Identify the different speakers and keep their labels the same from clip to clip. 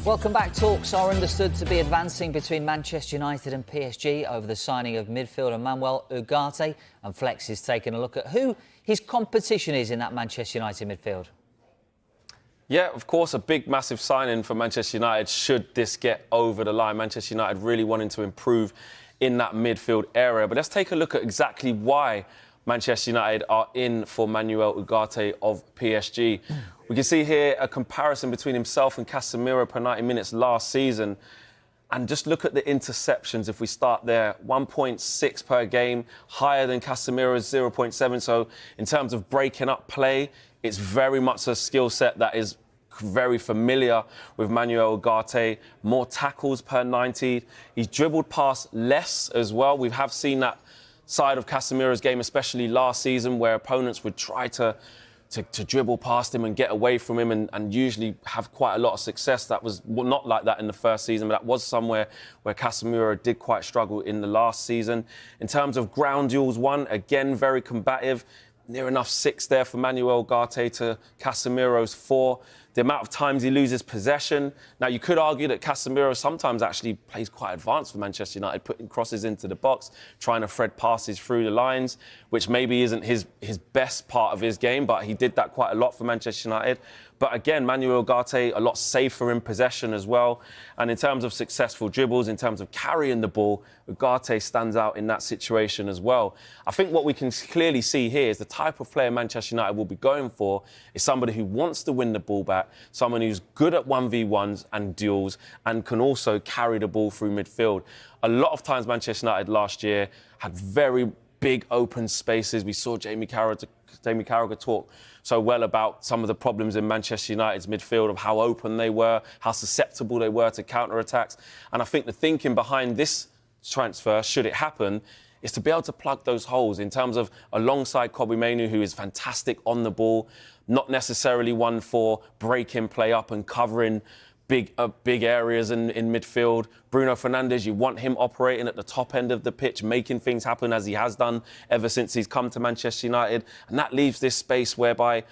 Speaker 1: Welcome back. Talks are understood to be advancing between Manchester United and PSG over the signing of midfielder Manuel Ugarte, and Flex is taking a look at who his competition is in that Manchester United midfield.
Speaker 2: Yeah, of course, a big, massive signing for Manchester United should this get over the line. Manchester United really wanting to improve in that midfield area. But let's take a look at exactly why Manchester United are in for Manuel Ugarte of PSG. We can see here a comparison between himself and Casemiro per 90 minutes last season. And just look at the interceptions if we start there. 1.6 per game, higher than Casemiro's 0.7. So in terms of breaking up play, it's very much a skill set that is very familiar with Manuel Ugarte. More tackles per 90. He's dribbled past less as well. We have seen that side of Casemiro's game, especially last season, where opponents would try to dribble past him and get away from him and usually have quite a lot of success. That was not like that in the first season, but that was somewhere where Casemiro did quite struggle in the last season. In terms of ground duels won, again, very combative. Near enough 6 there for Manuel Ugarte to Casemiro's 4. The amount of times he loses possession. Now, you could argue that Casemiro sometimes actually plays quite advanced for Manchester United, putting crosses into the box, trying to thread passes through the lines, which maybe isn't his best part of his game, but he did that quite a lot for Manchester United. But again, Manuel Ugarte, a lot safer in possession as well. And in terms of successful dribbles, in terms of carrying the ball, Ugarte stands out in that situation as well. I think what we can clearly see here is the type of player Manchester United will be going for is somebody who wants to win the ball back, someone who's good at 1v1s and duels and can also carry the ball through midfield. A lot of times Manchester United last year had very big open spaces. We saw Jamie Carragher talk so well about some of the problems in Manchester United's midfield, of how open they were, how susceptible they were to counter-attacks. And I think the thinking behind this transfer, should it happen, is to be able to plug those holes in terms of alongside Kobbie Mainoo, who is fantastic on the ball, not necessarily one for breaking play up and covering big areas in midfield. Bruno Fernandes, you want him operating at the top end of the pitch, making things happen as he has done ever since he's come to Manchester United. And that leaves this space whereby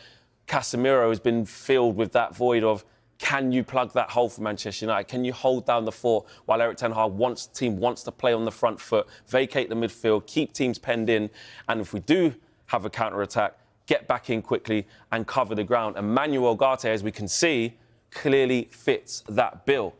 Speaker 2: Casemiro has been filled with that void of, can you plug that hole for Manchester United? Can you hold down the fort while Erik ten Hag wants to play on the front foot, vacate the midfield, keep teams penned in, and if we do have a counter-attack, get back in quickly and cover the ground. And Manuel Ugarte, as we can see, clearly fits that bill.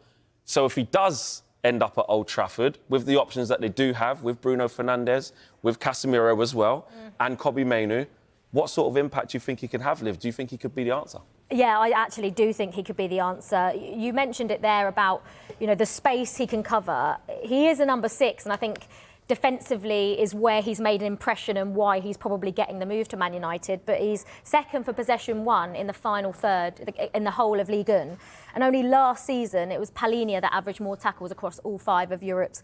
Speaker 2: So if he does end up at Old Trafford with the options that they do have with Bruno Fernandes, with Casemiro as well, and Kobbie Mainoo, what sort of impact do you think he could have, Liv? Do you think he could be the answer?
Speaker 3: Yeah, I actually do think he could be the answer. You mentioned it there about, the space he can cover. He is a number 6, and I think defensively is where he's made an impression and why he's probably getting the move to Man United. But he's second for possession 1 in the final third in the whole of Ligue 1. And only last season, it was Palhinha that averaged more tackles across all 5 of Europe's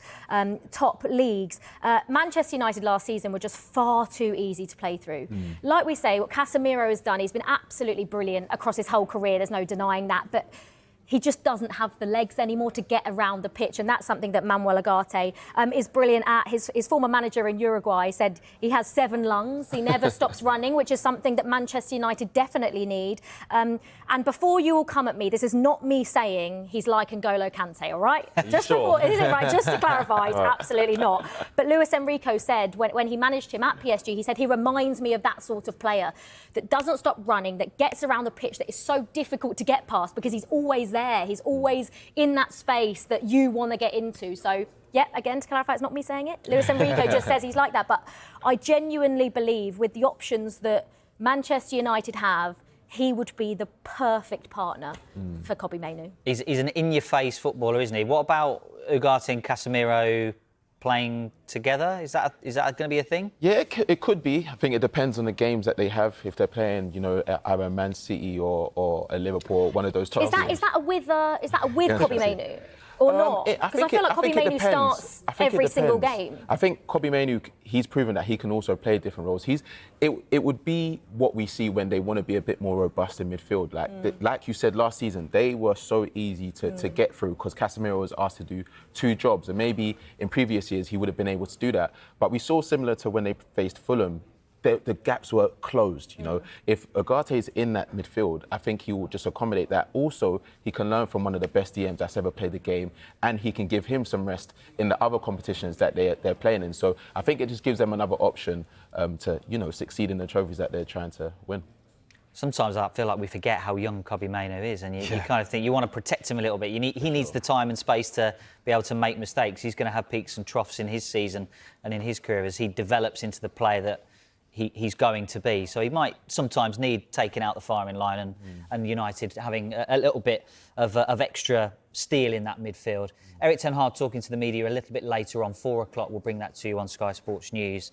Speaker 3: top leagues. Manchester United last season were just far too easy to play through. Like we say, what Casemiro has done, he's been absolutely brilliant across his whole career. There's no denying that. But he just doesn't have the legs anymore to get around the pitch, and that's something that Manuel Ugarte is brilliant at. His former manager in Uruguay said he has 7 lungs. He never stops running, which is something that Manchester United definitely need. And before you all come at me, this is not me saying he's like N'Golo Kante, all right? Just
Speaker 2: sure?
Speaker 3: Before, is it right? Just to clarify, it's absolutely not. But Luis Enrique said when he managed him at PSG, he said he reminds me of that sort of player that doesn't stop running, that gets around the pitch, that is so difficult to get past because he's always there. He's always in that space that you want to get into. So, yeah, again, to clarify, it's not me saying it. Luis Enrique just says he's like that. But I genuinely believe with the options that Manchester United have, he would be the perfect partner for Kobbie Mainoo.
Speaker 1: He's an in-your-face footballer, isn't he? What about Ugarte and Casemiro playing together? Is that going to be a thing?
Speaker 4: Yeah, it could be. I think it depends on the games that they have. If they're playing, either Man City or a Liverpool, one of those top.
Speaker 3: Is that a with Kobbie Mainoo? Or not? Because I feel like Kobbie Mainoo starts every single game.
Speaker 4: I think Kobbie Mainoo, he's proven that he can also play different roles. It would be what we see when they want to be a bit more robust in midfield. Like you said last season, they were so easy to get through because Casemiro was asked to do 2 jobs. And maybe in previous years he would have been able to do that. But we saw similar to when they faced Fulham the gaps were closed. You know, if Ugarte is in that midfield, I think he will just accommodate that. Also, he can learn from one of the best DMs that's ever played the game, and he can give him some rest in the other competitions that they're playing in. So I think it just gives them another option to, you know, succeed in the trophies that they're trying to win.
Speaker 1: Sometimes I feel like we forget how young Kobbie Mainoo is, and you kind of think you want to protect him a little bit. He needs the time and space to be able to make mistakes. He's going to have peaks and troughs in his season and in his career as he develops into the player that he's going to be. So he might sometimes need taking out the firing line and United having a little bit of extra steel in that midfield. Erik ten Hag talking to the media a little bit later on, 4 o'clock. We'll bring that to you on Sky Sports News.